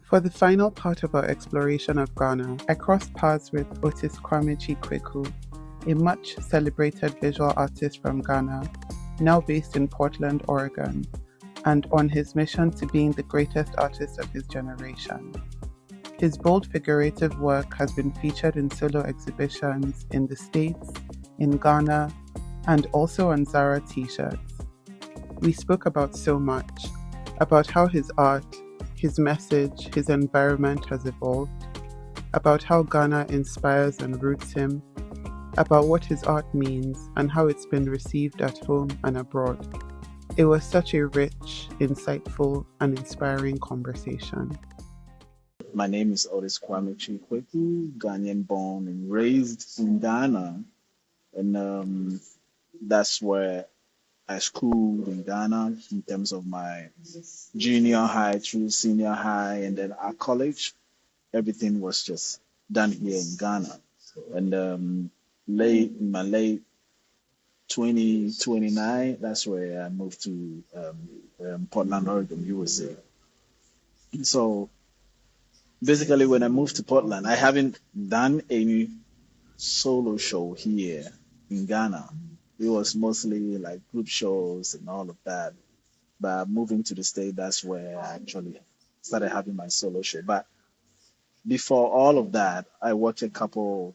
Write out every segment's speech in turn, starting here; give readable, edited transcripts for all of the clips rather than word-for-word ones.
For the final part of our exploration of Ghana, I crossed paths with Otis Kwame Kye Quaicoe, a much celebrated visual artist from Ghana, now based in Portland, Oregon, and on his mission to being the greatest artist of his generation. His bold figurative work has been featured in solo exhibitions in the States, in Ghana, and also on Zara t-shirts. We spoke about so much, about how his art, his message, his environment has evolved, about how Ghana inspires and roots him, about what his art means and how it's been received at home and abroad. It was such a rich, insightful, and inspiring conversation. My name is Otis Kwame Kye Quaicoe, Ghanaian born and raised in Ghana. And that's where I schooled in Ghana in terms of my junior high through senior high, and then at college, everything was just done here in Ghana. And in my late 2029, that's where I moved to Portland, Oregon, USA. So basically, when I moved to Portland, I haven't done any solo show here in Ghana. It was mostly like group shows and all of that. But moving to the state, that's where I actually started having my solo show. But before all of that, I worked a couple,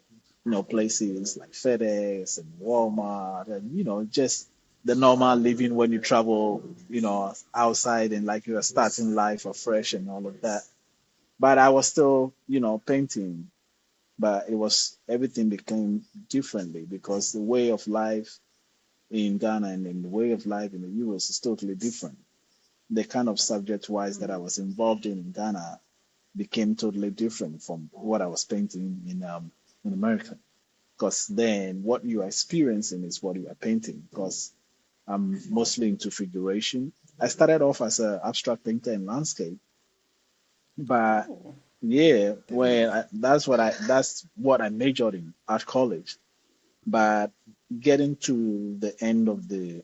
places like FedEx and Walmart, and just the normal living when you travel, outside and like you are starting life afresh and all of that. But I was still, painting. But everything became differently because the way of life in Ghana and in the way of life in the US is totally different. The kind of subject wise that I was involved in Ghana became totally different from what I was painting in America. Because then what you are experiencing is what you are painting. Because I'm mostly into figuration. I started off as an abstract painter in landscape, but yeah, that's what I majored in at college. But getting to the end of the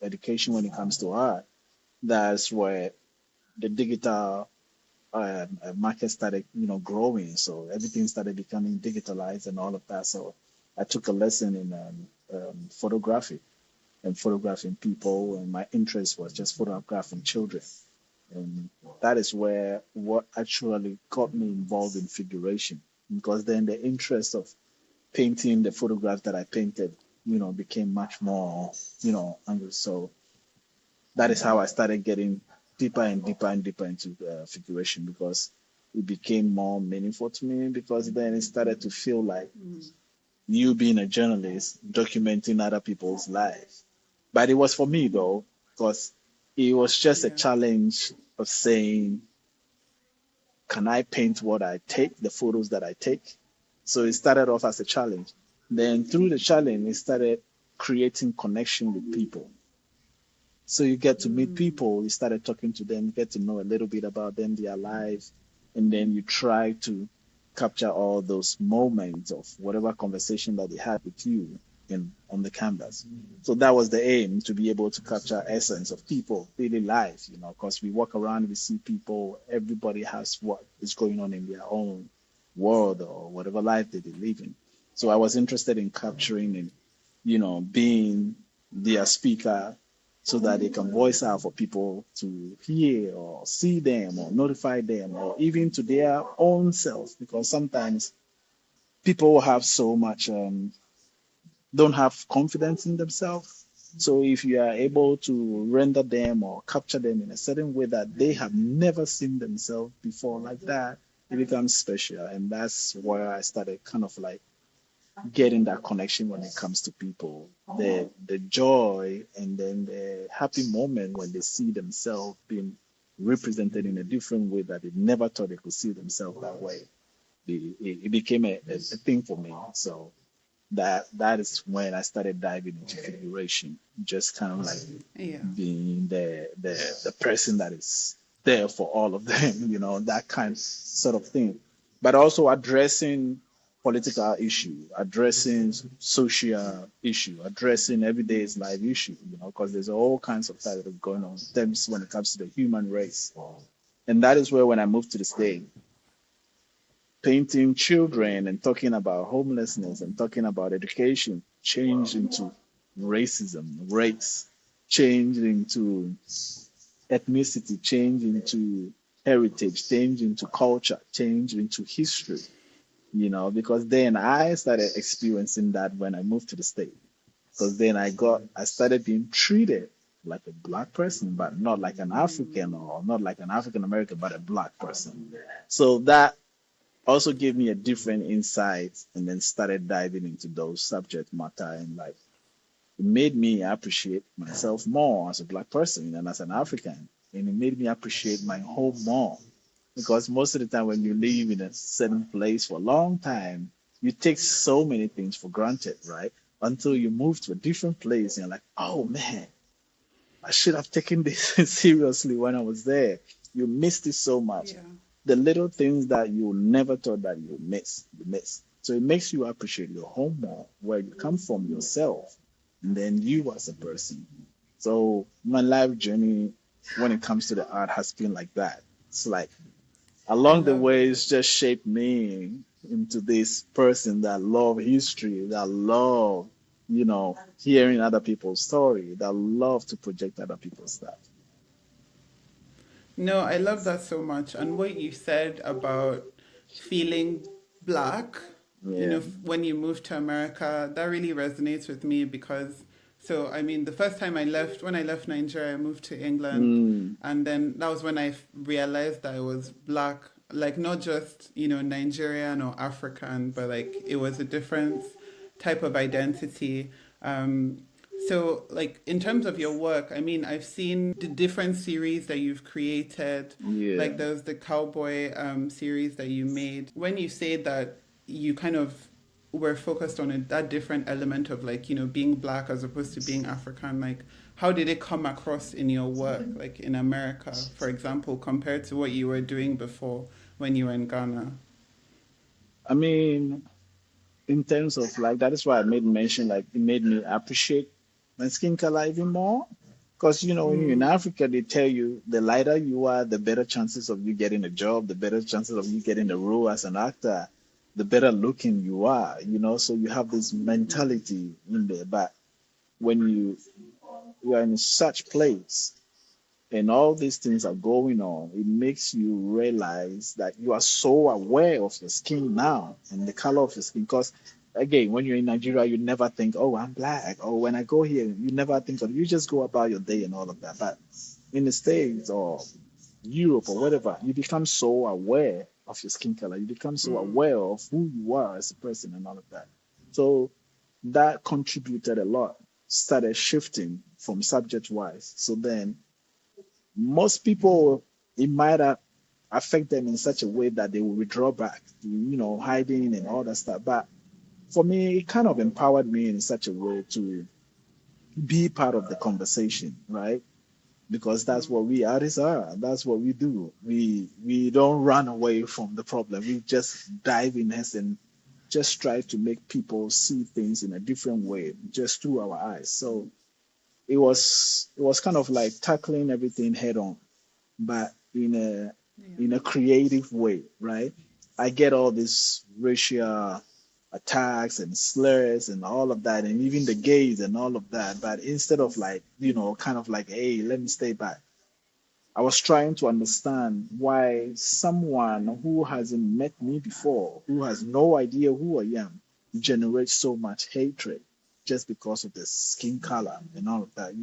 education when it comes to art, that's where the digital market started growing. So everything started becoming digitalized and all of that. So I took a lesson in photography and photographing people, and my interest was just photographing children. And that is where what actually got me involved in figuration, because then the interest of painting the photographs that I painted, became much more, and so that is how I started getting deeper and deeper and deeper into figuration, because it became more meaningful to me, because then it started to feel like you being a journalist documenting other people's lives. But it was for me though, because it was just a challenge of saying, can I paint what I take, the photos that I take? So it started off as a challenge. Then through the challenge, it started creating connection with people. So you get to meet people, you started talking to them, get to know a little bit about them, their lives, and then you try to capture all those moments of whatever conversation that they had with you on the canvas. So that was the aim, to be able to capture essence of people, daily life, because we walk around, we see people, everybody has what is going on in their own world or whatever life that they live in. So I was interested in capturing and, being their speaker so that they can voice out for people to hear or see them or notify them or even to their own self, because sometimes people have so much don't have confidence in themselves. So if you are able to render them or capture them in a certain way that they have never seen themselves before like that, it becomes special. And that's where I started kind of like getting that connection when it comes to people, the joy and then the happy moment when they see themselves being represented in a different way that they never thought they could see themselves that way. It became a thing for me. So that is when I started diving into figuration, just kind of like being the person that is there for all of them, that kind sort of thing. But also addressing political issue, addressing social issue, addressing everyday's life issue, because there's all kinds of that that are going on in terms when it comes to the human race. And that is where when I moved to the state, painting children and talking about homelessness and talking about education changed into racism, race, changed into ethnicity, changed into heritage, changed into culture, changed into history, because then I started experiencing that when I moved to the state. Because then I started being treated like a black person, but not like an African or not like an African American, but a black person. So that also gave me a different insight and then started diving into those subject matter and like it made me appreciate myself more as a black person and as an African. And it made me appreciate my home more. Because most of the time when you live in a certain place for a long time, you take so many things for granted, right? Until you move to a different place and you're like, oh man, I should have taken this seriously when I was there. You missed it so much. Yeah. The little things that you never thought that you miss. So it makes you appreciate your home more, where you come from yourself, and then you as a person. So my life journey when it comes to the art has been like that. It's like I along the love way, it. it's just shaped me into this person that love history, that love, hearing other people's story, that love to project other people's stuff. No, I love that so much. And what you said about feeling black, Yeah. when you moved to America, that really resonates with me because, so, I mean, the first time when I left Nigeria, I moved to England. Mm, And then that was when I realized that I was black, like not just, Nigerian or African, but like it was a different type of identity. So, like, in terms of your work, I mean, I've seen the different series that you've created. yeah. Like, there's the cowboy series that you made. When you say that you kind of were focused on that different element of, like, being black as opposed to being African, like, how did it come across in your work, like in America, for example, compared to what you were doing before when you were in Ghana? I mean, in terms of like, that is why I made mention, like, it made me appreciate my skin color even more. Because, when you're in Mm, Africa, they tell you the lighter you are, the better chances of you getting a job, the better chances of you getting a role as an actor, the better looking you are. So you have this mentality in there. But when you are in such place and all these things are going on, it makes you realize that you are so aware of your skin now and the color of your skin. Because again, when you're in Nigeria, you never think, oh, I'm black. Or when I go here, you never think of, you just go about your day and all of that. But in the States or Europe or whatever, you become so aware of your skin color. You become so mm, aware of who you are as a person and all of that. So that contributed a lot, started shifting from subject wise. So then most people, it might affect them in such a way that they will withdraw back to, hiding and all that stuff. But for me, it kind of empowered me in such a way to be part of the conversation, right? Because that's mm. what we artists are. That's what we do. We don't run away from the problem. We just dive in and just try to make people see things in a different way, just through our eyes. So it was kind of like tackling everything head on, but Yeah. in a creative way, right? I get all these racial attacks and slurs and all of that, and even the gays and all of that. But instead of like, kind of like, hey, let me stay back. I was trying to understand why someone who hasn't met me before, who has no idea who I am, generates so much hatred just because of the skin color and all of that.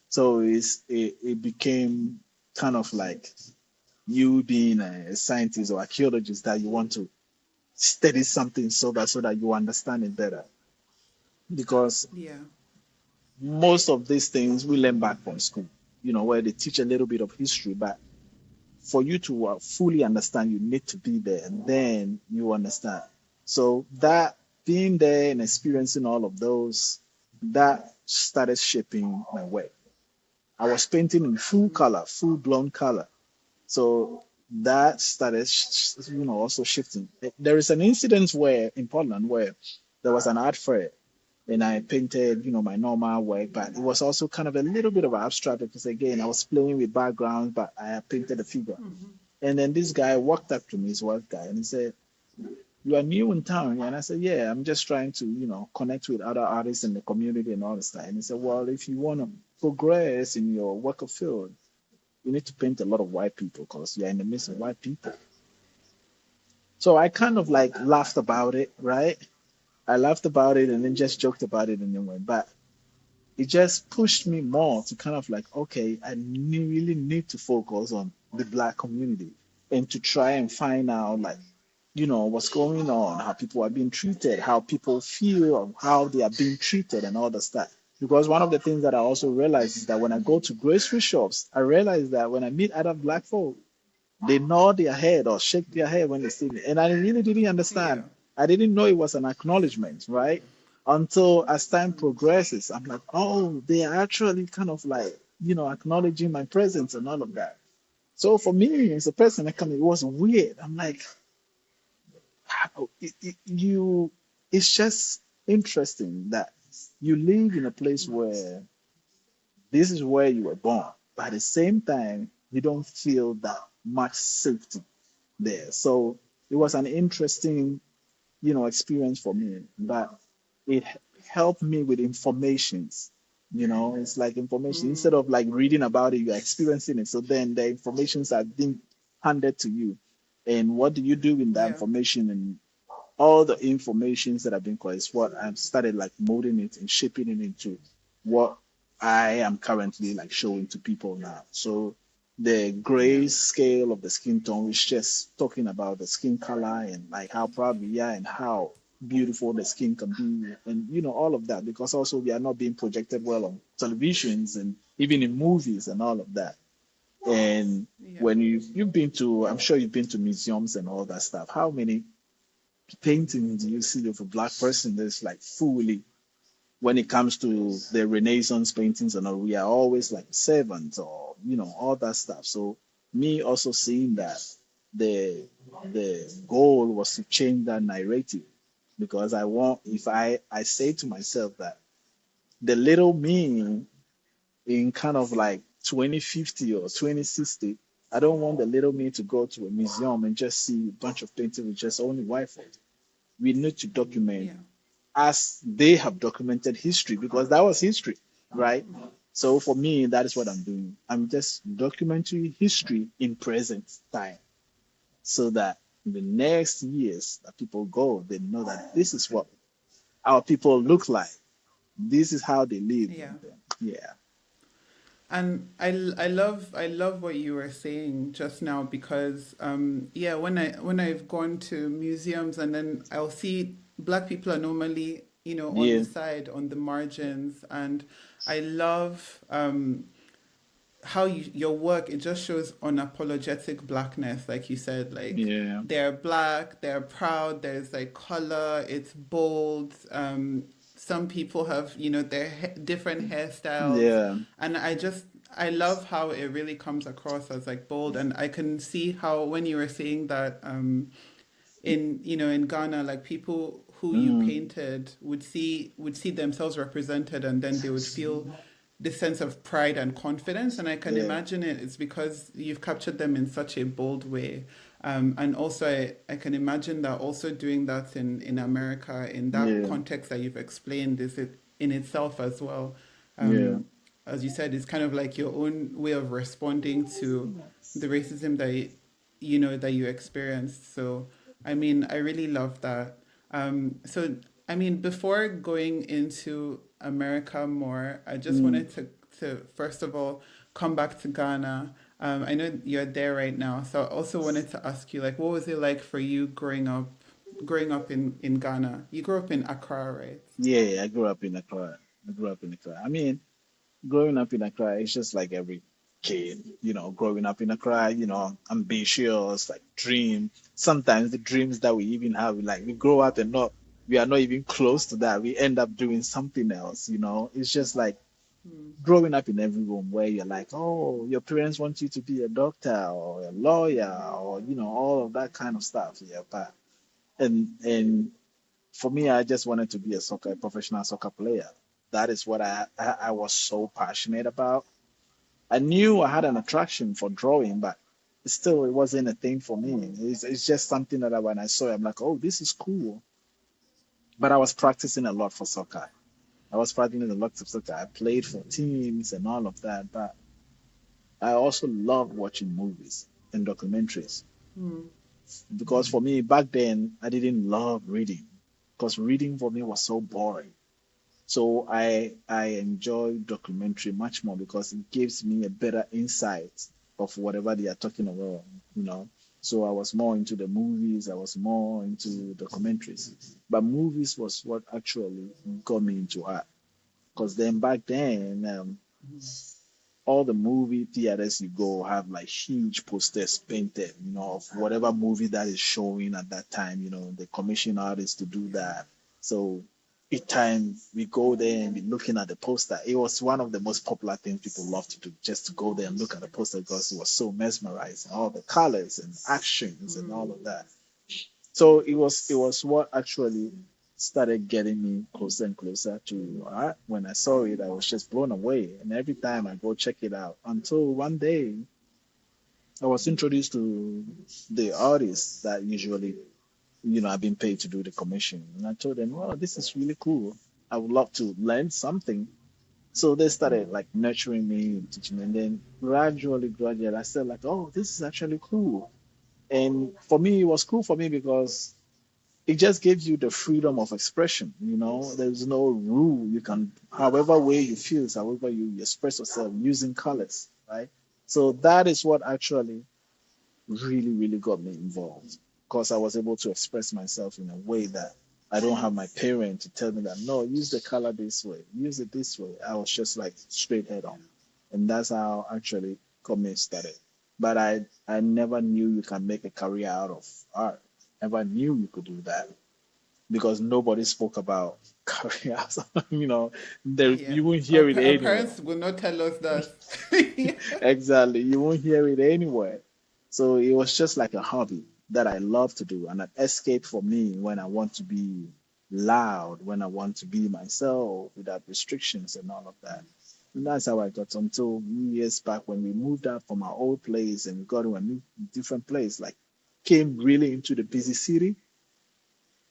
So it became kind of like you being a scientist or archaeologist that you want to study something so that you understand it better. Because Yeah. most of these things we learn back from school, where they teach a little bit of history, but for you to fully understand, you need to be there, and then you understand. So that being there and experiencing all of those, that started shaping my work. I was painting in full color, full blown color. So that started, also shifting. There is an incident where in Portland where there was an art fair and I painted, my normal work, but it was also kind of a little bit of abstract because again, I was playing with backgrounds, but I painted a figure. And then this guy walked up to me, his white guy, and he said, "You are new in town." Yeah. And I said, "Yeah, I'm just trying to, connect with other artists in the community and all this stuff." And he said, "Well, if you want to progress in your work of field, you need to paint a lot of white people because you're in the midst of white people." So I kind of like laughed about it, right? I laughed about it and then just joked about it and then went back. It just pushed me more to kind of like, okay, really need to focus on the black community and to try and find out like, what's going on, how people are being treated, how people feel, or how they are being treated and all the stuff. Because one of the things that I also realized is that when I go to grocery shops, I realize that when I meet other black folk, they nod their head or shake their head when they see me. And I really didn't Yeah. understand. I didn't know it was an acknowledgement, right? Until as time progresses, I'm like, oh, they are actually kind of like, acknowledging my presence and all of that. So for me, as a person that come, it was weird. I'm like, how, it's just interesting that you live in a place where this is where you were born, but at the same time, you don't feel that much safety there. So it was an interesting, experience for me. But it helped me with informations. It's like information instead of like reading about it, you're experiencing it. So then the informations are being handed to you. And what do you do in that Yeah. information? And all the informations that have been collected is what I've started like molding it and shaping it into what I am currently like showing to people now. So the Yeah. gray scale of the skin tone is just talking about the skin color and like how proud we are and how beautiful the skin can be and all of that because also we are not being projected well on televisions and even in movies and all of that. And Yeah. when you've been to, I'm sure you've been to museums and all that stuff. How many paintings do you see of a black person that's like fully when it comes to the Renaissance paintings and all, we are always like servants or all that stuff. So me also seeing that the the goal was to change that narrative because I want if I say to myself that the little me in kind of like 2050 or 2060, I don't want the little me to go to a museum and just see a bunch of paintings with just only white folk. We need to document Yeah. as they have documented history because that was history, right? So for me, that is what I'm doing. I'm just documenting history in present time so that in the next years that people go, they know that this is what our people look like. This is how they live. Yeah. Yeah. And I love what you were saying just now because yeah, when I've gone to museums and then I'll see black people are normally, on the Yeah. side, on the margins, and I love how your work, it just shows unapologetic blackness, like you said, like Yeah. they're black, they're proud, there's like color, it's bold. Some people have, their different hairstyles, Yeah. and I love how it really comes across as like bold, and I can see how when you were saying that in Ghana, like people who you Mm. painted would see themselves represented, and then they would feel this sense of pride and confidence. And I can Yeah. imagine it's because you've captured them in such a bold way. And also, I can imagine that also doing that in America, in that Yeah. context that you've explained, is it in itself as well. Yeah. As you said, it's kind of like your own way of responding to the racism that you experienced. So, I mean, I really love that. So, I mean, before going into America more, I just Mm. wanted to first of all come back to Ghana. I know you're there right now, so I also wanted to ask you, like, what was it like for you growing up in Ghana? You grew up in Accra, right? Yeah. I grew up in Accra. I grew up in Accra. I mean, growing up in Accra, it's just like every kid, growing up in Accra, ambitious, like dream. Sometimes the dreams that we even have, like we grow up and we are not even close to that. We end up doing something else. It's just like Hmm. growing up in every room where you're like, oh, your parents want you to be a doctor or a lawyer or, all of that kind of stuff. Yeah. And for me, I just wanted to be a professional soccer player. That is what I was so passionate about. I knew I had an attraction for drawing, but still it wasn't a thing for me. It's just something that when I saw it, I'm like, oh, this is cool. But I was practicing a lot for soccer. I was practicing a lot of soccer. I played for teams and all of that. But I also love watching movies and documentaries Mm. because for me back then I didn't love reading because reading for me was so boring. So I enjoy documentary much more because it gives me a better insight of whatever they are talking about, you know. So I was more into the movies, I was more into documentaries. But movies was what actually got me into art. Because then back then, all the movie theaters you go have like huge posters painted, you know, of whatever movie that is showing at that time, you know, they commission artists to do that. So each time we go there and be looking at the poster, it was one of the most popular things people love to do, just to go there and look at the poster because it was so mesmerizing, all the colors and actions and all of that. So it was what actually started getting me closer and closer to art. When I saw it, I was just blown away. And every time I go check it out, until one day I was introduced to the artists that usually, I've been paid to do the commission. And I told them, well, this is really cool. I would love to learn something. So they started like nurturing me and teaching me. And then gradually, I said like, oh, this is actually cool. And for me, it was cool for me because it just gives you the freedom of expression. There's no rule. You can, however way you feel, however you express yourself using colors, right? So that is what actually really, really got me involved because I was able to express myself in a way that I don't have my parent to tell me that, no, use the color this way, use it this way. I was just like straight head on. And that's how actually comedy started. But I never knew you can make a career out of art. Never knew you could do that because nobody spoke about careers. Yeah. You won't hear it Our anywhere. parents will not tell us that. Exactly. You won't hear it anywhere. So it was just like a hobby that I love to do and an escape for me when I want to be loud, when I want to be myself without restrictions and all of that. And that's how I got until years back when we moved out from our old place and we got to a new different place, like came really into the busy city.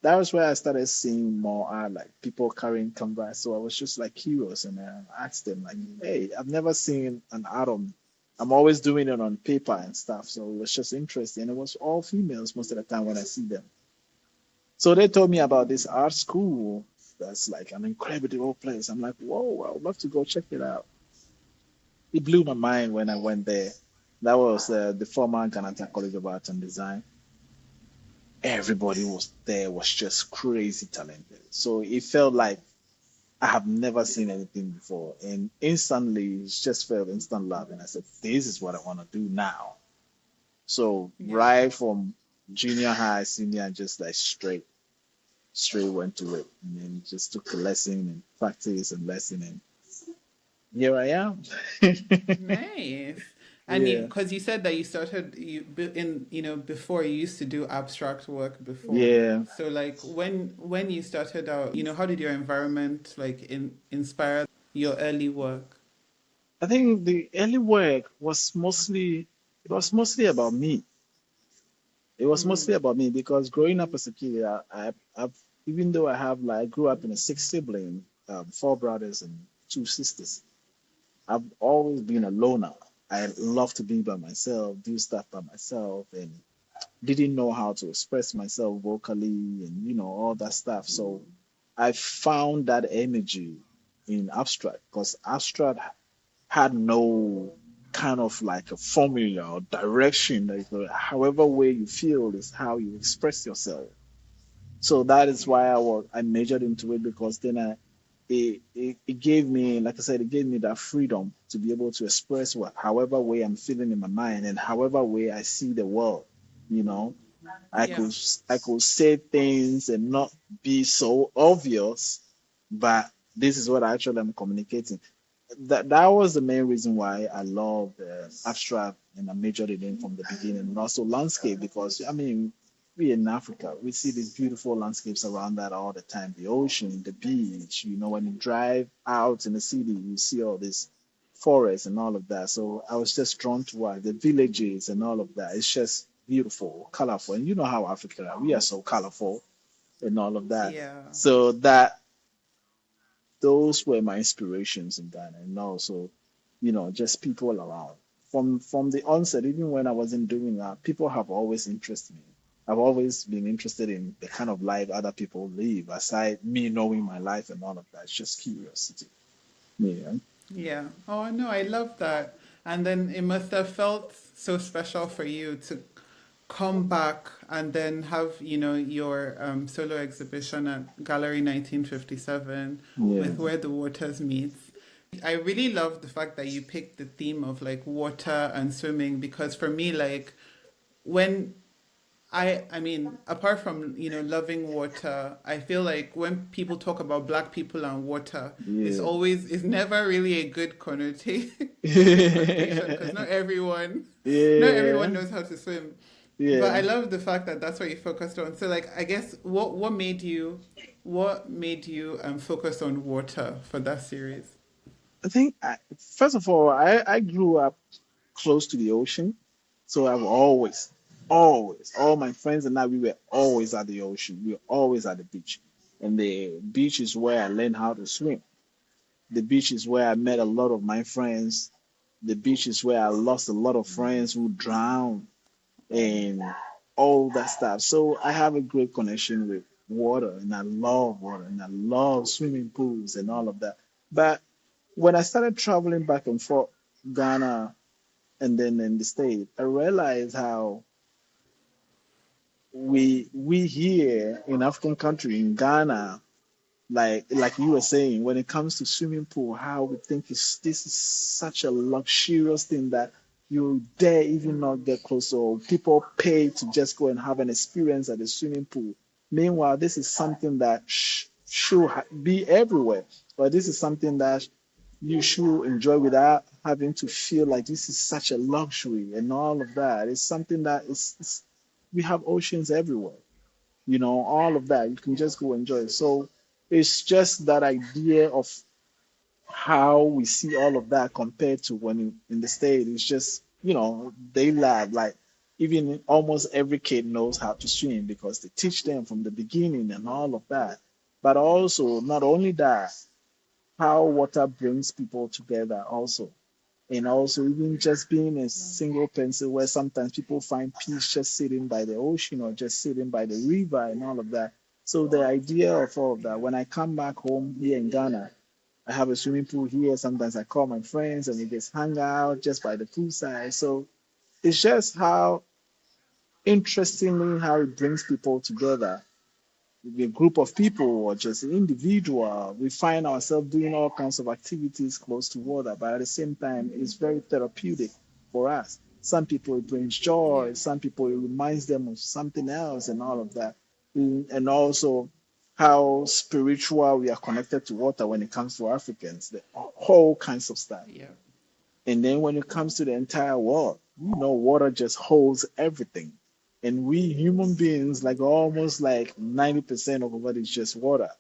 That was where I started seeing more art, like people carrying canvas. So I was just like curious and I asked them, like, hey, I've never seen an atom. I'm always doing it on paper and stuff. So it was just interesting. It was all females most of the time when I see them. So they told me about this art school that's like an incredible place. I'm like, whoa, I would love to go check it out. It blew my mind when I went there. That was the former Ghanaian College of Art and Design. Everybody was there was just crazy talented. So it felt like I have never seen anything before. And instantly, it just felt instant love. And I said, this is what I want to do now. So Yeah. right from junior high, senior, just like straight went to it. And then just took a lesson and practice and lesson. And here I am. Nice. And Yeah. because you said that you started before you used to do abstract work before. Yeah. So like when you started out, how did your environment like inspire your early work? I think the early work was mostly about me. It was mostly Mm. about me because growing up as a kid, I've even though I grew up in a six sibling, four brothers and two sisters. I've always been a loner. I love to be by myself, do stuff by myself, and didn't know how to express myself vocally and all that stuff. So I found that energy in abstract because abstract had no kind of like a formula or direction. Like, however way you feel is how you express yourself. So that is why I majored into it because then it gave me, like I said, it gave me that freedom to be able to express what however way I'm feeling in my mind and however way I see the world. You know, I Yeah. could I could say things and not be so obvious, but this is what actually I'm communicating. That was the main reason why I love abstract and I majored it in from the beginning, and also landscape because I mean we in Africa we see these beautiful landscapes around that all the time, the ocean, the beach. When you drive out in the city, you see all this forests and all of that. So I was just drawn to the villages and all of that. It's just beautiful, colorful. And you know how Africa, we are so colorful and all of that. Yeah. So that those were my inspirations in Ghana. And also, just people around. From the onset, even when I wasn't doing that, people have always interested me. I've always been interested in the kind of life other people live, aside me knowing my life and all of that. It's just curiosity. Yeah. Yeah. Oh, no, I love that. And then it must have felt so special for you to come back and then have, your solo exhibition at Gallery 1957 Yeah. with Where the Waters Meet. I really love the fact that you picked the theme of like water and swimming, because for me, like, when I mean, apart from, loving water, I feel like when people talk about black people and water, Yeah. it's never really a good connotation because not everyone Yeah. knows how to swim. But I Yeah. love the fact that that's what you focused on. So like, I guess what made you focus on water for that series? I think, first of all, I grew up close to the ocean. So I've always, all my friends and I, we were always at the ocean. We were always at the beach. And the beach is where I learned how to swim. The beach is where I met a lot of my friends. The beach is where I lost a lot of friends who drowned and all that stuff. So I have a great connection with water, and I love water, and I love swimming pools and all of that. But when I started traveling back and forth, Ghana and then in the state, I realized how we here in African country in Ghana, like you were saying, when it comes to swimming pool, how we think this is such a luxurious thing that you dare even not get close. So people pay to just go and have an experience at the swimming pool. Meanwhile, this is something that should be everywhere, but this is something that you should enjoy without having to feel like this is such a luxury and all of that. It's something that we have oceans everywhere, all of that. You can just go enjoy it. So it's just that idea of how we see all of that compared to when in the state. It's just, they lab like even almost every kid knows how to swim because they teach them from the beginning and all of that. But also, not only that, how water brings people together also. And also, even just being a single pencil, where sometimes people find peace just sitting by the ocean or just sitting by the river and all of that. So, the idea of all of that, when I come back home here in Ghana, I have a swimming pool here. Sometimes I call my friends and we just hang out just by the poolside. So, it's just how interestingly how it brings people together, a group of people or just an individual. We find ourselves doing all kinds of activities close to water, but at the same time, it's very therapeutic for us. Some people it brings joy, Yeah. some people it reminds them of something else, and all of that. And also how spiritual we are connected to water when it comes to Africans, the whole kinds of stuff. Yeah. And then when it comes to the entire world, water just holds everything. And we human beings, like almost like 90% of what is just water.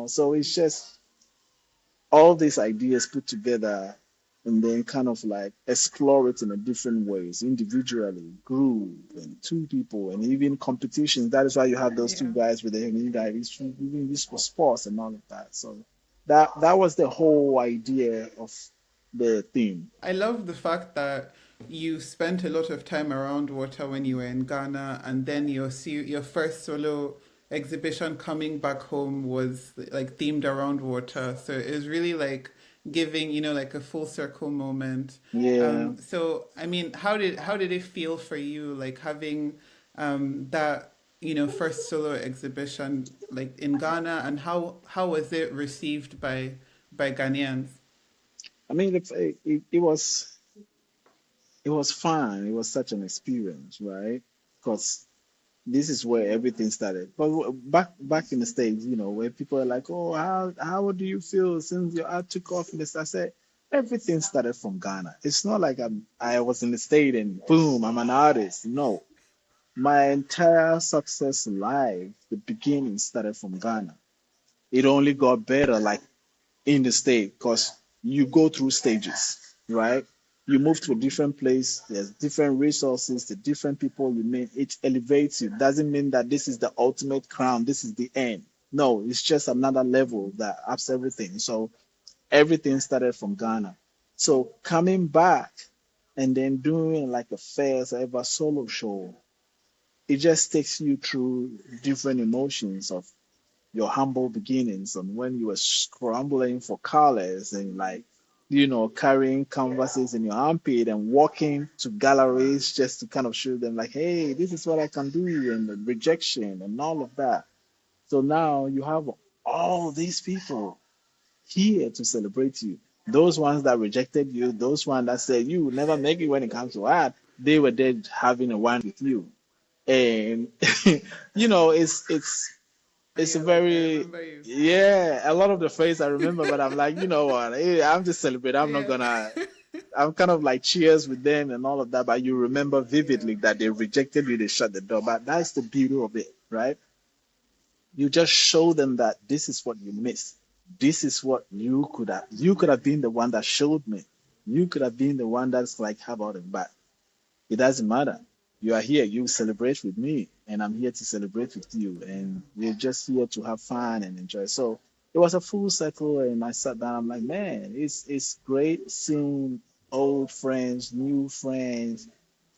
So it's just all these ideas put together and then kind of like explore it in a different ways, individually, group, and two people, and even competitions. That is why you have those two Yeah. guys with the new guy, even this for sports and all of that. So that was the whole idea of the theme. I love the fact that you spent a lot of time around water when you were in Ghana, and then your first solo exhibition coming back home was like themed around water. So it was really like giving, like a full circle moment. Yeah. So I mean, how did it feel for you, like having that first solo exhibition like in Ghana, and how was it received by Ghanaians? I mean, it was fun. It was such an experience, right? Because this is where everything started. But back in the States, where people are like, "Oh, how do you feel since your art took off in this?" I said, everything started from Ghana. It's not like I was in the state and boom, I'm an artist. No, my entire success life, the beginning started from Ghana. It only got better like in the state because you go through stages. right? You move to a different place, there's different resources, the different people you meet, it elevates you. Doesn't mean that this is the ultimate crown, this is the end. No, it's just another level that ups everything. So everything started from Ghana. So coming back and then doing like a first ever solo show, it just takes you through different emotions of your humble beginnings and when you were scrambling for colors and like carrying canvases in your armpit and walking to galleries just to kind of show them like, hey, this is what I can do, and the rejection and all of that. So now you have all these people here to celebrate you. Those ones that rejected you, those ones that said you will never make it when it comes to art, they were there having a wine with you. And it's a You're like, I very, remember you. yeah, a lot of the phrase I remember, but I'm like, you know what, hey, I'm just celebrating. I'm not Yeah. gonna, I'm kind of like cheers with them and all of that, but you remember Yeah. vividly that they rejected you, they shut the door. But that's the beauty of it, right? You just show them that this is what you missed. This is what you could have been the one that showed me. You could have been the one that's like, how about it? But it doesn't matter. You are here. You celebrate with me, and I'm here to celebrate with you. And we're just here to have fun and enjoy. So it was a full circle, and I sat down. I'm like, man, it's great seeing old friends, new friends,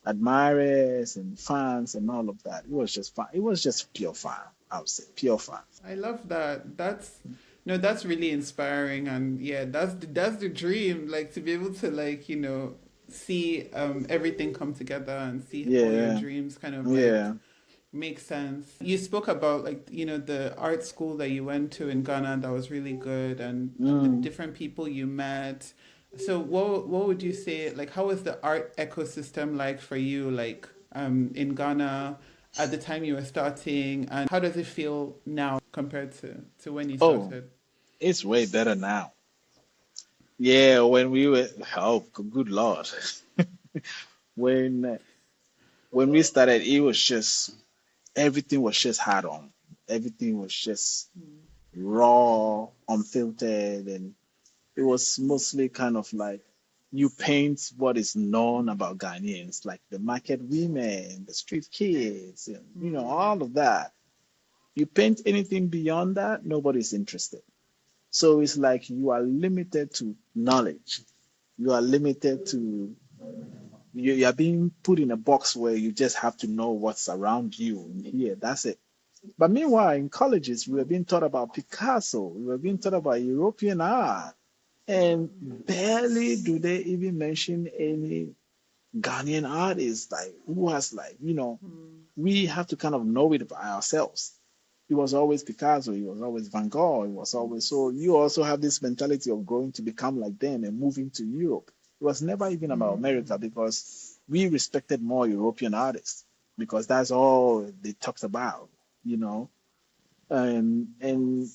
admirers, and fans, and all of that. It was just fun. It was just pure fun. I would say pure fun. I love that. That's no, that's really inspiring, and yeah, that's the dream. Like to be able to like see everything come together and see all your Yeah, dreams kind of like yeah. make sense. You spoke about like the art school that you went to in Ghana that was really good, and the Mm. different people you met. So what would you say, like, how was the art ecosystem like for you, like in Ghana at the time you were starting, and how does it feel now compared to when you Oh, started? it's way better now. Yeah, when we were, oh, good Lord. When when we started, it was just everything was just hard on. Everything was just raw, unfiltered, and it was mostly kind of like you paint what is known about Ghanaians, like the market women, the street kids, and all of that. You paint anything beyond that, nobody's interested. So it's like you are limited to knowledge. You are limited to you are being put in a box where you just have to know what's around you and here. That's it. But meanwhile, in colleges, we were being taught about Picasso. We were being taught about European art. And barely do they even mention any Ghanaian artist like who has we have to kind of know it by ourselves. He was always Picasso, he was always Van Gogh, he was always so you also have this mentality of growing to become like them and moving to Europe. It was never even about America because we respected more European artists because that's all they talked about, you know. And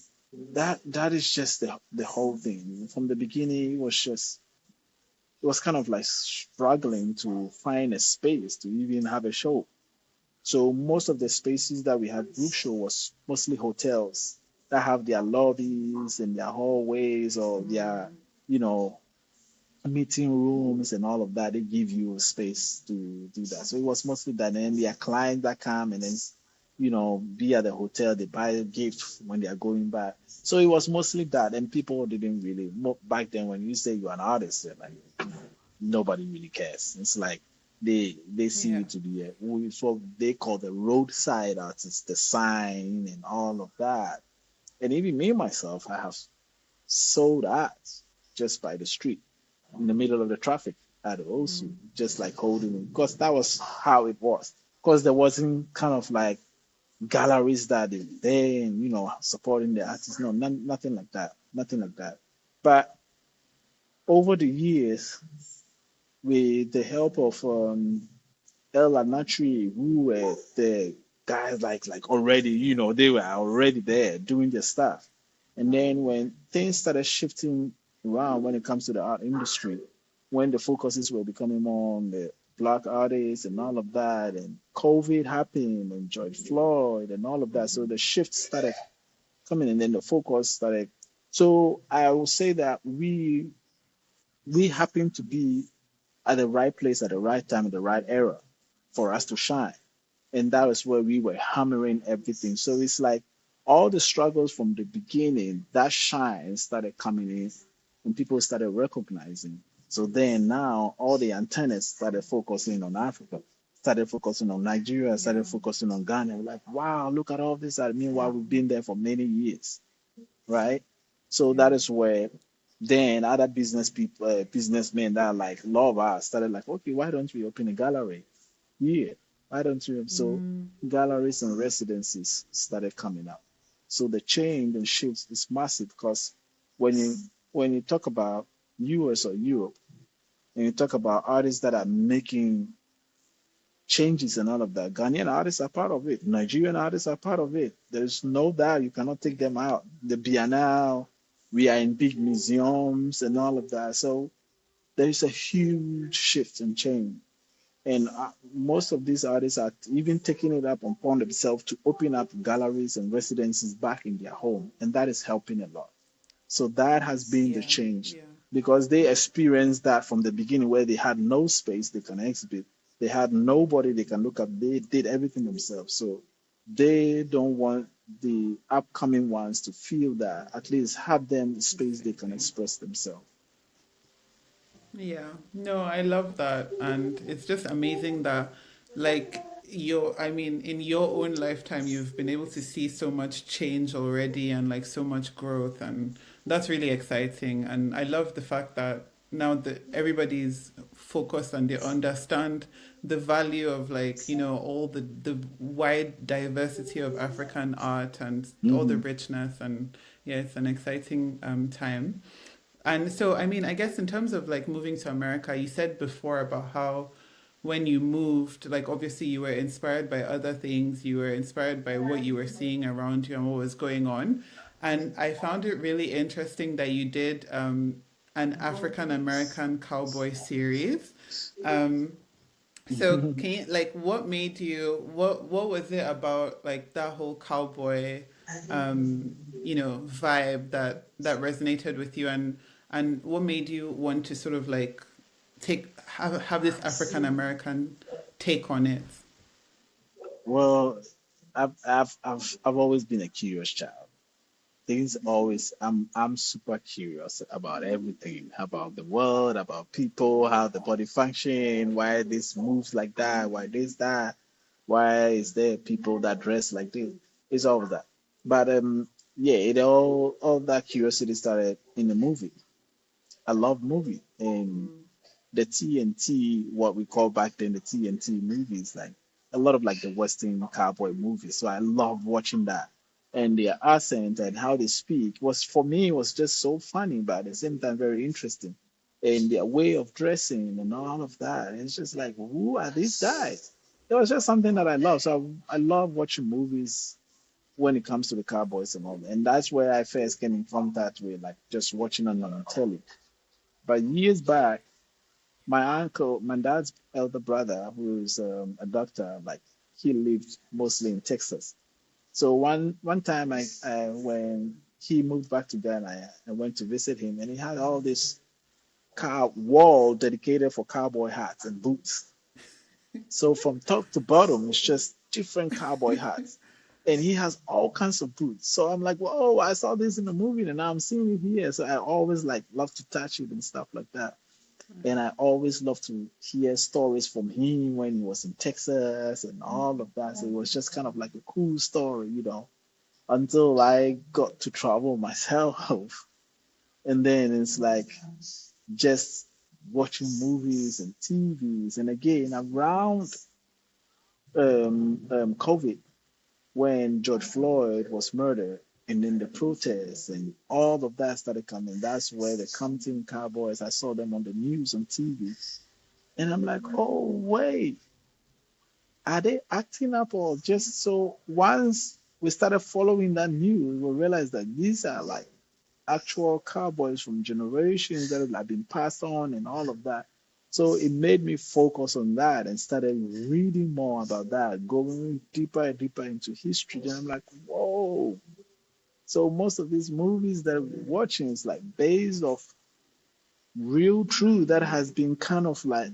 that is just the whole thing. From the beginning it was kind of like struggling to find a space to even have a show. So most of the spaces that we had group show was mostly hotels that have their lobbies and their hallways or their, you know, meeting rooms and all of that. They give you a space to do that. So it was mostly that. And then their clients that come and then, be at the hotel, they buy a gift when they are going back. So it was mostly that. And people didn't really, back then when you say you're an artist, they're like, nobody really cares. It's like they see Yeah. you to be it's what they call the roadside artist, the sign and all of that. And even me myself, I have sold art just by the street in the middle of the traffic at also just like holding it because that was how it was. Because there wasn't kind of like galleries that they there and supporting the artists. No, nothing like that. Nothing like that. But over the years, with the help of El Anatri, who were the guys like already, they were already there doing their stuff. And then when things started shifting around when it comes to the art industry, when the focuses were becoming more on the black artists and all of that, and COVID happened and George Floyd and all of that. So the shift started coming and then the focus started. So I will say that we we happen to be at the right place at the right time, at the right era for us to shine. And that was where we were hammering everything. So it's like all the struggles from the beginning, that shine started coming in and people started recognizing. So then now all the antennas started focusing on Africa, started focusing on Nigeria, started Yeah. focusing on Ghana. Like, wow, look at all this. I mean, while we've been there for many years, right? So Yeah. that is where then other business people, businessmen that like love us started like, okay, why don't we open a gallery here? Why don't we? So Mm, galleries and residencies started coming up. So the change and shifts is massive because when you when you talk about US or Europe and you talk about artists that are making changes and all of that, Ghanaian artists are part of it. Nigerian artists are part of it. There's no doubt you cannot take them out. The Biennale, we are in big museums and all of that. So there is a huge shift and change. And most of these artists are even taking it up upon themselves to open up galleries and residencies back in their home. And that is helping a lot. So that has been the yeah. change Yeah. because they experienced that from the beginning where they had no space they can exhibit. They had nobody they can look at. They did everything themselves. So they don't want the upcoming ones to feel that, at least have them space they can Exactly. express themselves. Yeah, no, I love that. And it's just amazing that, like, I mean, in your own lifetime, you've been able to see so much change already and like so much growth. And that's really exciting. And I love the fact that now that everybody's focused and they understand the value of like, all the wide diversity of African art and all the Hmm. richness. And yeah, it's an exciting time. And so, I mean, I guess in terms of like moving to America, you said before about how when you moved, like obviously you were inspired by other things, you were inspired by what you were seeing around you and what was going on. And I found it really interesting that you did an African American cowboy series. Um, so can you like what was it about like that whole cowboy vibe that resonated with you and what made you want to sort of like have this African American take on it? Well, I've always been a curious child. Things always I'm super curious about everything, about the world, about people, how the body function, why this moves like that, why this that, why is there people that dress like this? It's all of that. But yeah, it all that curiosity started in the movie. I love movie and Mm, the TNT, what we call back then the TNT movies, like a lot of like the Western cowboy movies. So I love watching that. And their accent and how they speak was for me was just so funny, but at the same time very interesting. And their way of dressing and all of that. It's just like, who are these guys? It was just something that I love. So I love watching movies when it comes to the cowboys and all that. And that's where I first came in contact with like just watching on telly. But years back, my uncle, my dad's elder brother, who's a doctor, like he lived mostly in Texas. So one time when he moved back to Ghana, I went to visit him, and he had all this car wall dedicated for cowboy hats and boots. So from top to bottom, it's just different cowboy hats. And he has all kinds of boots. So I'm like, whoa, I saw this in the movie and now I'm seeing it here. So I always like love to touch it and stuff like that. And I always love to hear stories from him when he was in Texas and all of that. So it was just kind of like a cool story, until I got to travel myself. And then it's like just watching movies and TVs. And again, around COVID, when George Floyd was murdered, and then the protests and all of that started coming. That's where the Compton Cowboys, I saw them on the news on TV. And I'm like, oh, wait, are they acting up or just so? Once we started following that news, we realized that these are like actual cowboys from generations that have been passed on and all of that. So it made me focus on that and started reading more about that, going deeper and deeper into history. And I'm like, whoa. So most of these movies that we're watching is like based off real truth that has been kind of like,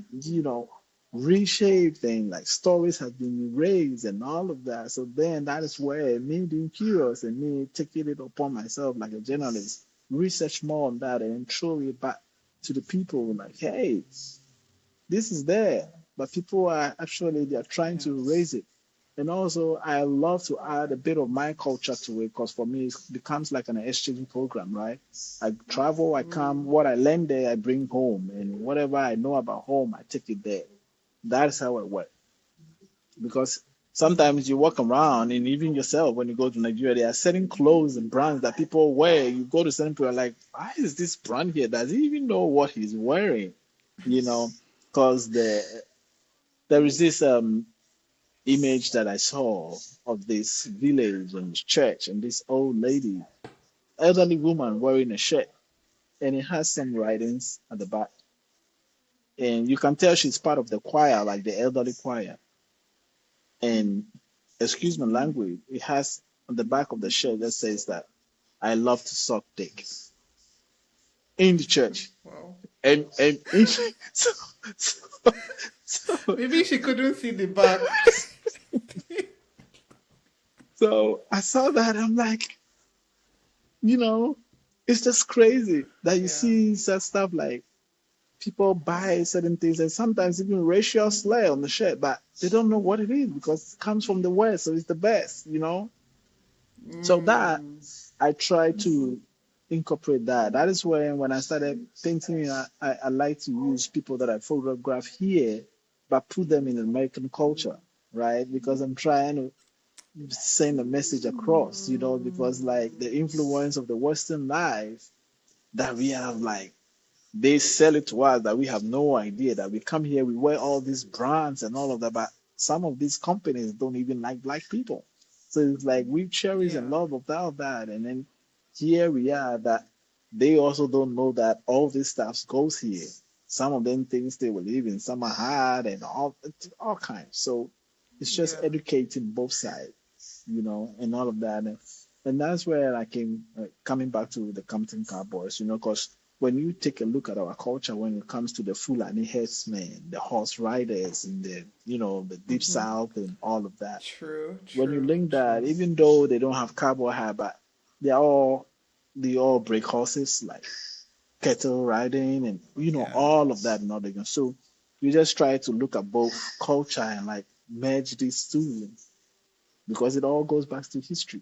reshaped, and like stories have been erased and all of that. So then that is where me being curious and me taking it upon myself like a journalist, research more on that and throw it back to the people like, hey, this is there, but people are actually they're trying Yeah. to erase it. And also, I love to add a bit of my culture to it because for me, it becomes like an exchange program, right? I travel, I come, what I learn there, I bring home, and whatever I know about home, I take it there. That's how it works. Because sometimes you walk around, and even yourself, when you go to Nigeria, there are certain clothes and brands that people wear. You go to certain people, are like, why is this brand here? Does he even know what he's wearing? You know, because there is this image that I saw of this village and church and this old lady, elderly woman wearing a shirt, and it has some writings at the back. And you can tell she's part of the choir, like the elderly choir. And excuse my language, it has on the back of the shirt that says that I love to suck dick in the church. Wow. And so, so, so, Maybe she couldn't see the back. so I saw that. I'm like, you know, it's just crazy that you Yeah. see such stuff like people buy certain things and sometimes even racial slur on the shirt, but they don't know what it is because it comes from the West, so it's the best. So that I try to incorporate that. That is when I started painting, I like to use people that I photograph here, but put them in American culture, right? Because I'm trying to send a message across, because like the influence of the Western life that we have, like they sell it to us that we have no idea that we come here, we wear all these brands and all of that, but some of these companies don't even like black people. So it's like we cherish and Yeah. love about that, and then here we are that they also don't know that all this stuff goes here. Some of them things they will live in, some are hard and all kinds. So it's just Yeah. educating both sides, and all of that. And that's where I came, coming back to the Compton Cowboys, because when you take a look at our culture when it comes to the Fulani herdsmen, the horse riders, and the deep south and all of that, True. when you True. link that, True. even though they don't have cowboy hat, but they all break horses like cattle riding and Yeah. all of that and all that. So you just try to look at both culture and like merge these two because it all goes back to history.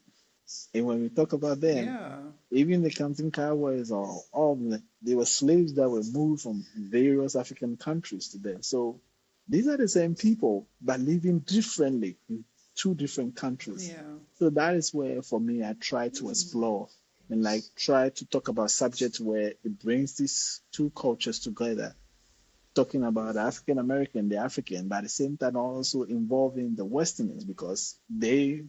And when we talk about them, Yeah. even the Compton Cowboys or all of them, they were slaves that were moved from various African countries to them. So these are the same people, but living differently in two different countries. Yeah. So that is where, for me, I try to explore and like try to talk about subjects where it brings these two cultures together, talking about the African American, the African, but at the same time also involving the Westerners because they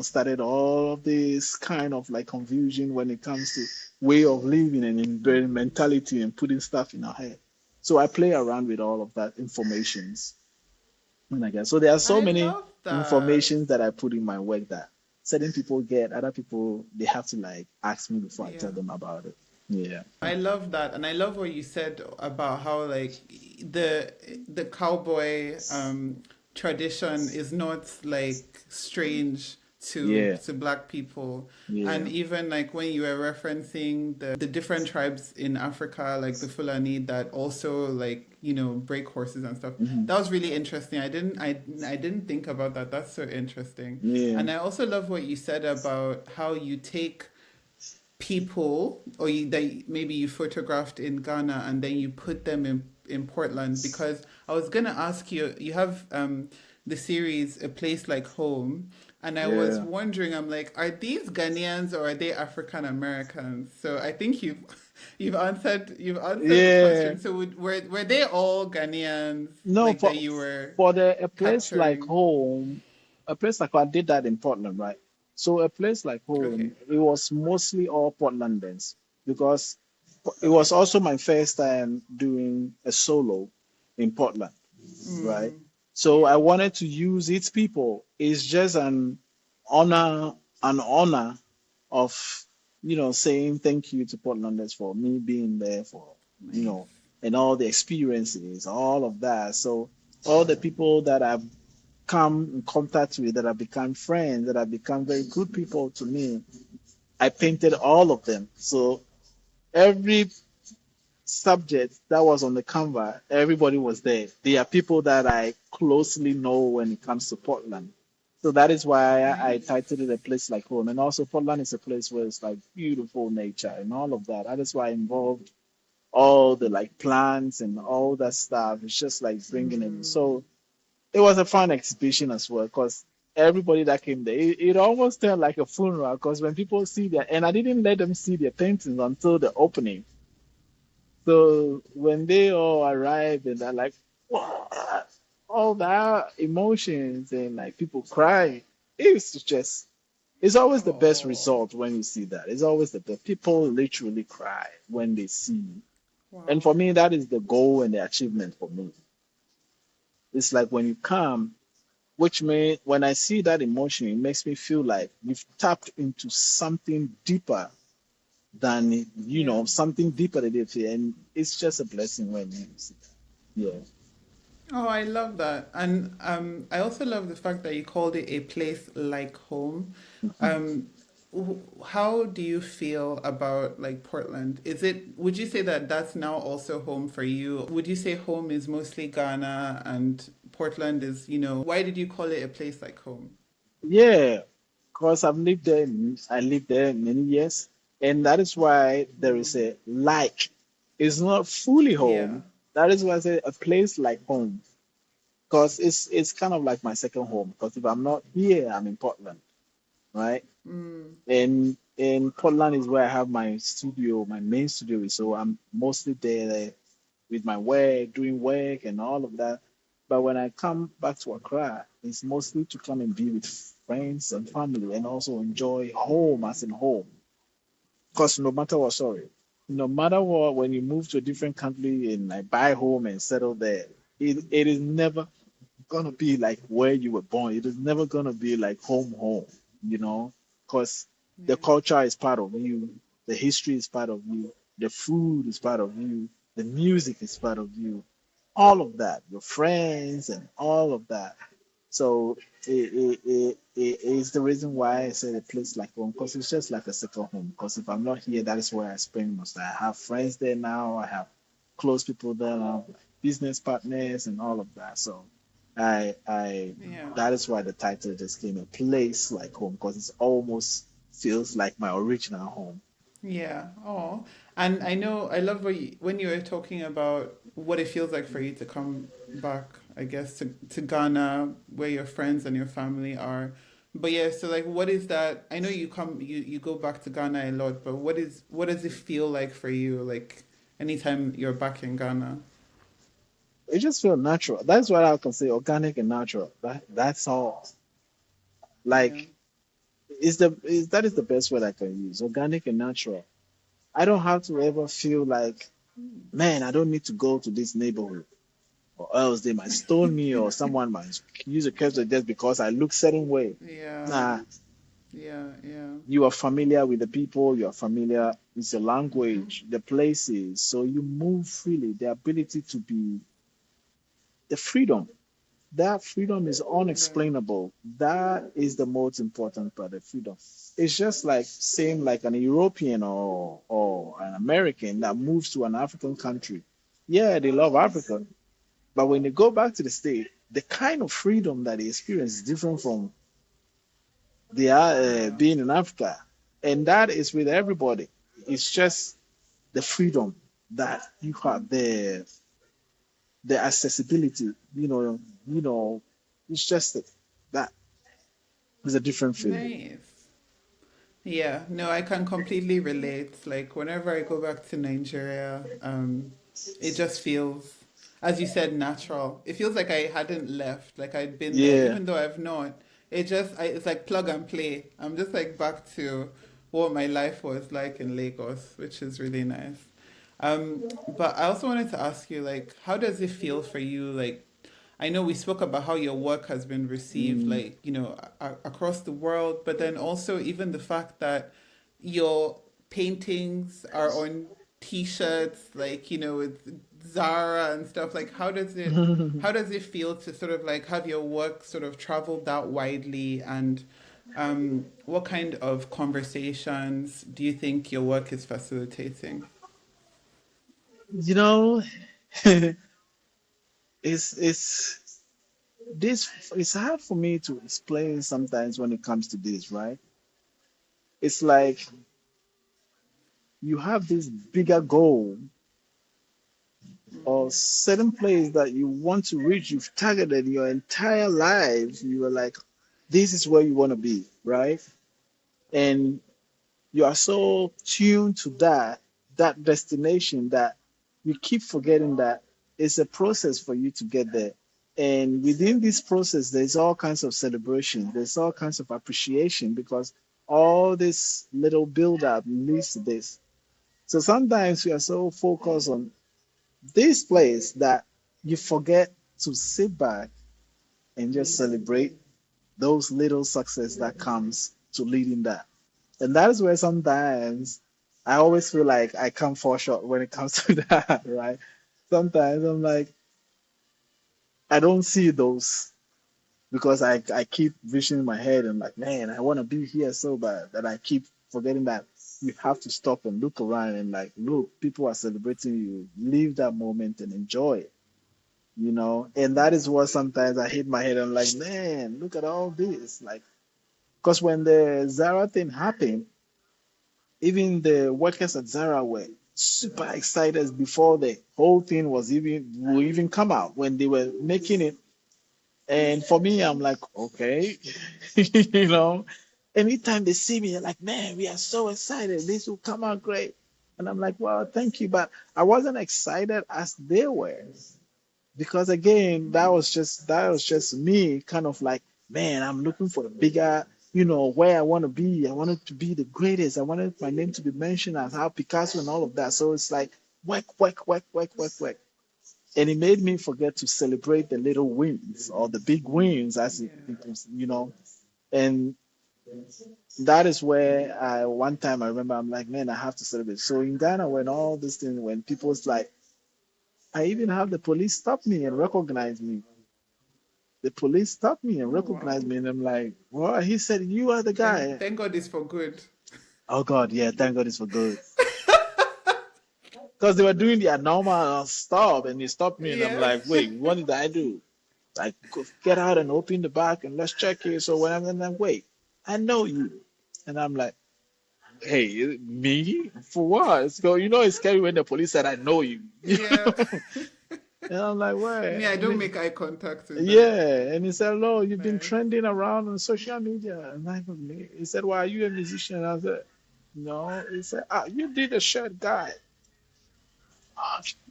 started all of this kind of like confusion when it comes to way of living and in mentality and putting stuff in our head. So I play around with all of that informations. And I guess so there are so I many love that. informations that I put in my work that certain people get, other people they have to like ask me before I tell Yeah. them about it. Yeah. I love that, and I love what you said about how like the the cowboy tradition is not like strange Yeah. to black people, and Yeah. even like when you were referencing the different tribes in Africa, like the Fulani that also like break horses and stuff. Hmm. That was really interesting. I didn't think about that. That's so interesting, Yeah. and I also love what you said about how you take people that maybe you photographed in Ghana and then you put them in Portland, because I was gonna ask you, you have the series A Place Like Home, and I was Yeah. wondering, I'm like, are these Ghanaians or are they African Americans? So I think you've answered the Yeah. question. So were they all Ghanaians No, like that for you were for the a place like capturing? home, a place like I did that in Portland, right? So a place like Okay. home, it was mostly all Portlanders because it was Okay. also my first time doing a solo in Portland, right? So I Yeah. wanted to use its people. It's just honor, an honor of saying thank you to Portlanders for me being there for you Nice. know, and all the experiences, all of that. So all the people that I've come in contact with, that have become friends, that have become very good people to me, I painted all of them. So every subject that was on the canvas, everybody was there. They are people that I closely know when it comes to Portland. So that is why I Nice. titled it A Place Like Home. And also Portland is a place where it's like beautiful nature and all of that. That is why I involved all the like plants and all that stuff. It's just like bringing it in. So it was a fun exhibition as well because everybody that came there, it almost felt like a funeral because when people see their, and I didn't let them see their paintings until the opening. So when they all arrived and they're like, what? All that emotions and like people crying, it's just, it's always the best Oh, result when you see that. It's always the best. People literally cry when they see. And wow. for me, that is the goal and the achievement for me. It's like when you come, which may when I see that emotion, it makes me feel like you've tapped into something deeper than Yeah. something deeper than it, and it's just a blessing when you see that. Yeah. Oh, I love that. And I also love the fact that you called it a place like home. Um, how do you feel about like Portland? Would you say that that's now also home for you? Would you say home is mostly Ghana and Portland is, why did you call it a place like home? Yeah, because I lived there many years, and that is why there is a like. It's not fully Yeah. home. That is why I say a place like home, because it's kind of like my second home. Because if I'm not here, I'm in Portland, right? Mm, And in Portland is where I have my studio, my main studio is. So I'm mostly there with my work, doing work and all of that. But when I come back to Accra, it's mostly to come and be with friends and family and also enjoy home as in home. Because no matter what, sorry, no matter what, when you move to a different country and like buy home and settle there, it is never gonna be like where you were born. It is never gonna be like home, because the yeah. culture is part of you, the history is part of you, the food is part of you, the music is part of you, all of that, your friends and all of that. So it is the reason why I said a place like home because it's just like a second home. Because if I'm not here, that is where I spend most. I have friends there now. I have close people there now, business partners and all of that. So I Yeah. that is why the title just came a place like home because it almost feels like my original home. Yeah. Oh, and I know I love when you were talking about what it feels like for you to come back, I guess, to Ghana, where your friends and your family are. But yeah, so like, what is that? I know you go back to Ghana a lot, but what does it feel like for you, like anytime you're back in Ghana? It just feels natural. That's what I can say, organic and natural. That's all. Yeah. Like that is the best word I can use. Organic and natural. I don't have to ever feel like, man, I don't need to go to this neighborhood, or else they might stone me, or someone might use a curse word just because I look certain way. Yeah. Nah, Yeah. Yeah. you are familiar with the people, you are familiar with the language, the places, so you move freely. The ability to be the freedom. That freedom is Yeah. unexplainable. That is the most important part of freedom. It's just like same like an European or an American that moves to an African country. Yeah, they love Africa, but when they go back to the state, the kind of freedom that they experience is different from they are Yeah. being in Africa, and that is with everybody. It's just the freedom that you have, the accessibility. It's just that is a different feeling. Nice. Yeah, no, I can completely relate. Like whenever I go back to Nigeria, it just feels, as you said, natural. It feels like I hadn't left, like I'd been there, Yeah, even though I've not. It's like plug and play. I'm just like back to what my life was like in Lagos, which is really nice. But I also wanted to ask you, like, how does it feel for you, like, I know we spoke about how your work has been received, mm, like, across the world, but then also even the fact that your paintings are on t-shirts, like, with Zara and stuff. Like, how does it feel to sort of like have your work sort of travel that widely, and what kind of conversations do you think your work is facilitating? You know, it's this. It's hard for me to explain sometimes when it comes to this, right? It's like you have this bigger goal or certain place that you want to reach. You've targeted your entire life. You are like, this is where you want to be, right? And you are so tuned to that destination that you keep forgetting that it's a process for you to get there. And within this process, there's all kinds of celebration, there's all kinds of appreciation because all this little build up leads to this. So sometimes we are so focused on this place that you forget to sit back and just celebrate those little success that comes to leading that. And that is where sometimes I always feel like I come fall short when it comes to that, right? Sometimes I'm like, I don't see those because I keep visioning in my head and like, man, I want to be here so bad that I keep forgetting that you have to stop and look around and like, look, people are celebrating you. Leave that moment and enjoy it, you know? And that is what sometimes I hit my head. I'm like, man, look at all this. Like, because when the Zara thing happened, even the workers at Zara were super excited before the whole thing was even will even come out when they were making it. And for me, I'm like, okay, you know, anytime they see me, they're like, man, we are so excited. This will come out great. And I'm like, well, thank you. But I wasn't excited as they were because again that was just me kind of like, man, I'm looking for the bigger, where I want to be. I wanted to be the greatest. I wanted my name to be mentioned as how Picasso and all of that. So it's like work, work, work, work, work, work. And it made me forget to celebrate the little wins or the big wins as Yeah. and that is where I one time I remember I'm like, man, I have to celebrate. So in Ghana, when all this thing, when people's like, I even have the police stop me and recognize me. The police stopped me and Oh, recognized wow. me, and I'm like, "Well," he said, "You are the Thank, guy." thank God it's for good. Oh God, yeah, thank God it's for good. Because they were doing their normal stop, and he stopped me, and I'm Yeah. like, "Wait, what did I do?" Like, get out and open the back, and let's check it. So when I'm in, like, wait, I know you, and I'm like, "Hey, me for what?" So it's scary when the police said, "I know you," Yeah. and I'm like, Me, "Wait." I don't make eye contact with them. Yeah, and he said, "No, you've been Like, trending around on social media." And he said, "Why are you a musician?" I said, "No." He said, "Ah, you did a shirt guy."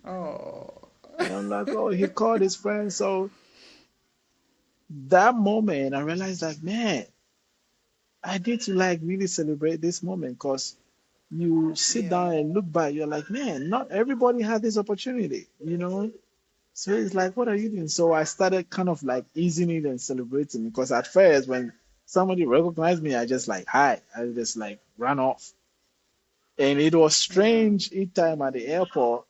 oh. And I'm like, "Oh," he called his friend. So that moment, I realized, like, man, I need to like really celebrate this moment because you sit Yeah. down and look back, you're like, man, not everybody had this opportunity. So it's like, what are you doing? So I started kind of like easing it and celebrating because at first when somebody recognized me, I just like hi. I just like ran off. And it was Yeah. strange each time at the airport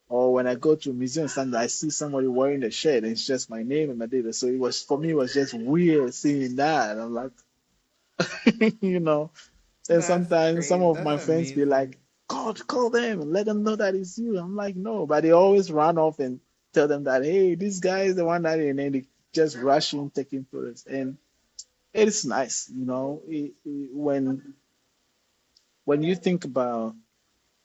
or when I go to a museum stand, I see somebody wearing the shirt and it's just my name and my data. So it was for me it was just weird seeing that. And I'm like, you know. And That's sometimes some great. of That's my friends be like, amazing. God, call them and let them know that it's you. I'm like, no, but they always run off and tell them that, hey, this guy is the one that, and then they just rush in taking photos. And it's nice. When you think about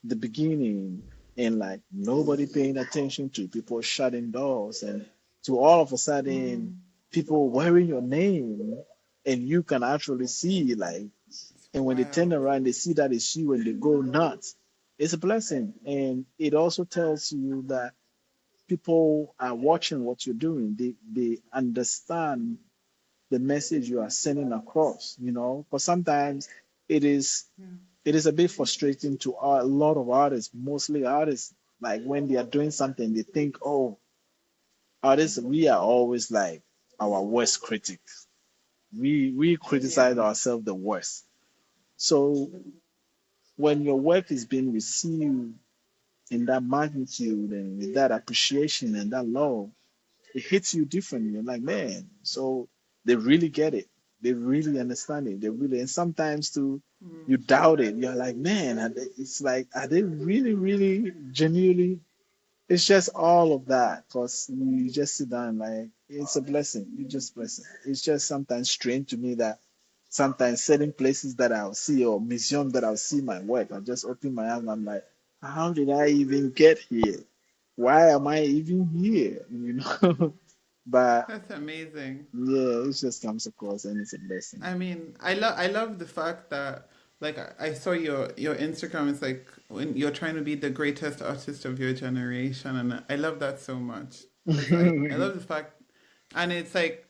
the beginning and like nobody paying attention to people shutting doors and to all of a sudden Mm. people wearing your name and you can actually see like It's and when they turn wild. around, they see that it's you and they go nuts. It's a blessing. And it also tells you that people are watching what you're doing. They understand the message you are sending across. Because sometimes it is Yeah. it is a bit frustrating to a lot of artists, mostly artists, like when they are doing something, they think, oh, artists, we are always like our worst critic. We criticize Yeah. ourselves the worst. So when your work is being received in that magnitude and with that appreciation and that love, it hits you differently. You're like, man, so they really get it. They really understand it. They really, and sometimes too, you doubt it. You're like, man, it's like, are they really, really, genuinely? It's just all of that. Because you just sit down like, it's a blessing. You just blessing. It's just sometimes strange to me that sometimes certain places that I'll see or museum that I'll see my work, I'll just open my eyes and I'm like, how did I even get here? Why am I even here? You know? But That's amazing. yeah, it just comes across and it's a blessing. I mean, I love the fact that like I saw your Instagram is like when you're trying to be the greatest artist of your generation, and I love that so much because I love the fact, and it's like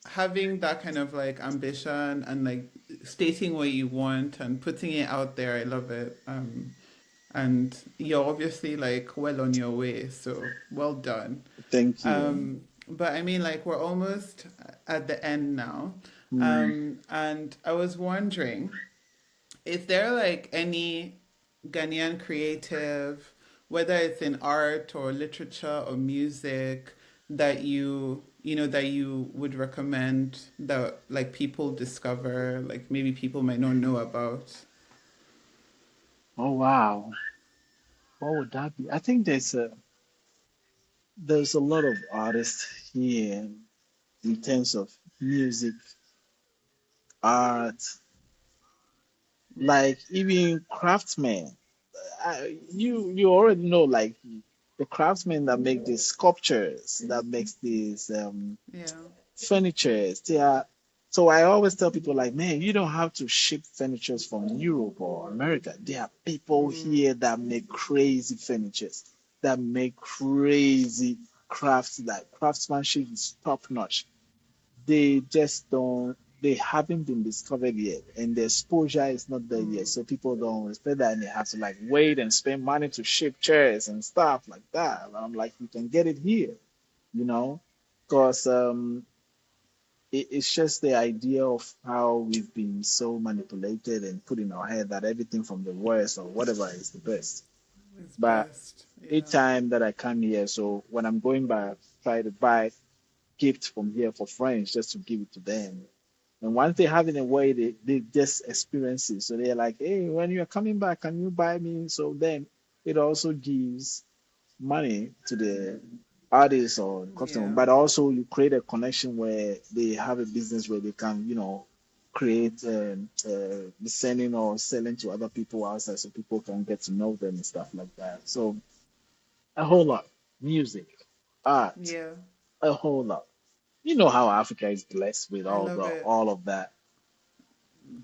having that kind of like ambition and like stating what you want and putting it out there. I love it. And you're obviously like well on your way, so well done. Thank you. But I mean, like, we're almost at the end now. Mm. And I was wondering, is there like any Ghanaian creative, whether it's in art or literature or music, that that you would recommend that like people discover, like maybe people might not know about? Oh wow. What would that be? I think there's a lot of artists here in terms of music, art, like even craftsmen. You already know like the craftsmen that make these sculptures, that makes these Yeah. furnitures. They are so I always tell people like, man, you don't have to ship furnitures from Europe or America. There are people here that make crazy furnitures, that make crazy crafts. Like craftsmanship is top notch. They just don't. They haven't been discovered yet, and the exposure is not there yet. So people don't respect that, and they have to like wait and spend money to ship chairs and stuff like that. And I'm like, you can get it here, you know, because it's just the idea of how we've been so manipulated and put in our head that everything from the West or whatever is the best. It's But best. Yeah. each time that I come here, so when I'm going back, try to buy gifts from here for friends just to give it to them. And once they have it in a way, they just experience it. So they're like, hey, when you're coming back, can you buy me? So then it also gives money to the artist or customer, Yeah. but also you create a connection where they have a business where they can, create the sending or selling to other people outside so people can get to know them and stuff like that. So a whole lot. Music, art, Yeah. a whole lot. You know how Africa is blessed with I love it. all of that.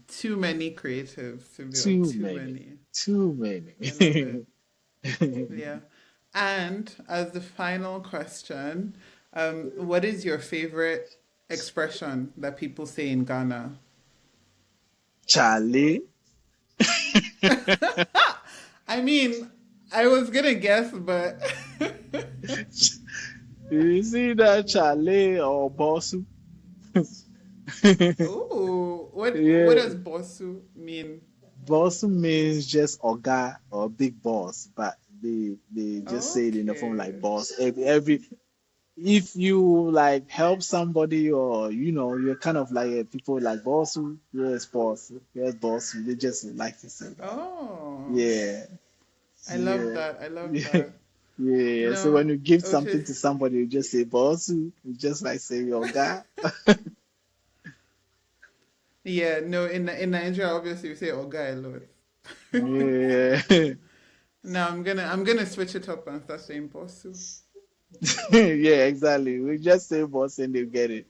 Too many creatives to be Too too many. many. Too I love many. it. Yeah. And as the final question, what is your favorite expression that people say in Ghana? Charlie. I mean, I was gonna guess, but You see that Charlie or Bosu? ooh, what Yeah, does bosu mean? boss means just Oga or big boss, but they just say it in the form like Okay. boss. Every if you like help somebody or you're kind of like people like boss, yes boss. They just like to say that. Oh, Yeah, I love yeah, that. I love yeah, that. yeah. So No, when you give something to Otis. somebody, you just say boss. You just like say Oga. Yeah, no. In Nigeria, obviously, we say "oga" a lot. Yeah, Now I'm gonna switch it up and start saying "bosu." yeah, exactly. We just say boss and they get it.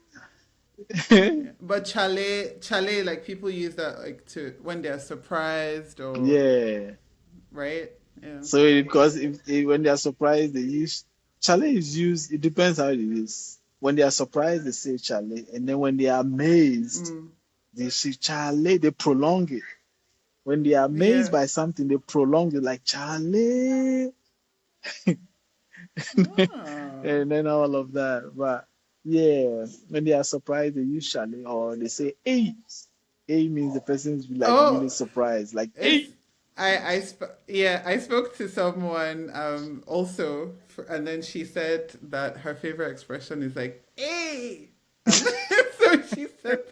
Yeah. But chale, like people use that like to when they're surprised or Yeah. right. Yeah. So because if when they are surprised, they use chale is used. It depends how it is. When they are surprised, they say chale, and then when they are amazed, Mm. they say chale. They prolong it. When they are amazed Yeah. by something, they prolong it like chale, Ah. and then all of that. But yeah, when they are surprised, they use chale or they say hey. A means the person is like really Oh, surprised, like it's hey. I spoke to someone also, and then she said that her favorite expression is like "hey," and so she said,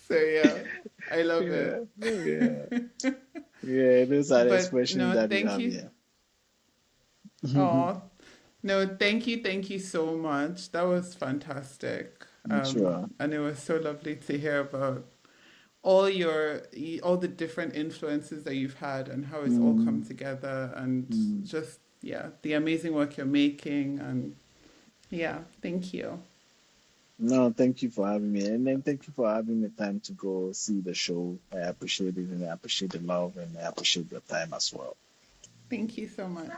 so yeah, I love Yeah, it. yeah, yeah. Those are the But expressions no, that we thank have you. here. Oh, no, thank you so much. That was fantastic. Sure. And it was so lovely to hear about all the different influences that you've had and how it's all come Mm, together and mm. just yeah, the amazing work you're making and yeah, thank you. No, thank you for having me, and then thank you for having the time to go see the show. I appreciate it, and I appreciate the love, and I appreciate your time as well. Thank you so much.